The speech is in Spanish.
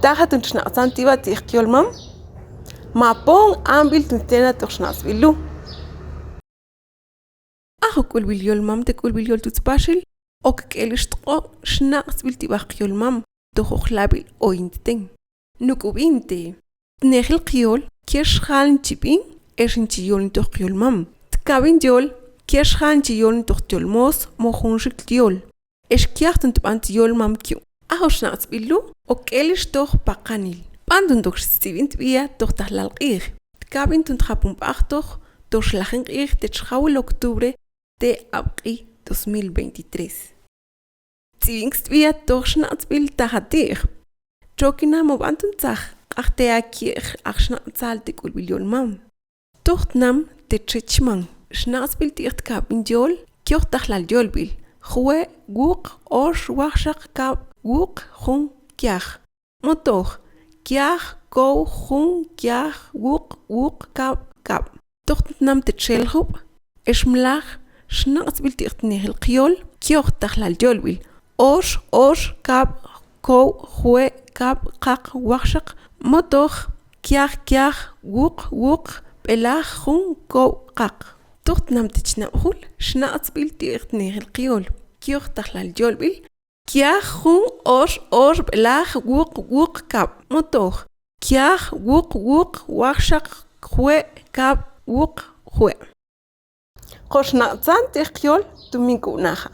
taja tunchnasan tiba tiqyol mam mapon ambil tuntena toxnas bilu ajo kulbilyol mam te kulbilyol tutspashil ok kelistqo shnaqs bil tibaqyol mam tojoqlabil ointen nukubinte tnejil qyol kiershan chipin eshinchiyol toqyol mam tkabin yol kiershan chiyol toqyol mos mojunshik yol eskiartun tbantiyol mam kyu ajo shnaqs bilu ok elistoq paqanil bandun doxstivint via toxtahlalqir tkabin tuntjapun paqtoq toxlajen qir techjawil octubre de abqi 2023 Tivingst via toxshnaqs bil tajatir chokina mobantun tsaj qarte aki axshnaqsal tikulbilyol mam toxtnam techechman shnaqs bil tiqtkabin yol kyoqtajlal yol bil Jue guq osh waxshaq kab guq jun kiaj motoj kiaj kow jun kiaj guq kab toxtnam techelhub esmlaj shnaqs bil tiqtnejil qyol kyoqtajlal yol bil osh kab kow jue kab qaq waxshaq motoj kiaj guq belaj jun kow qaq toxtnam technaqhul shnaqs bil tiqtnejil qyol kyoqtajlal yol bil kiaj jun osh belaj guq kab motoj kiaj guq waxshaq jue kab guq jue qoxnaqsan tiqyol tuminkunaja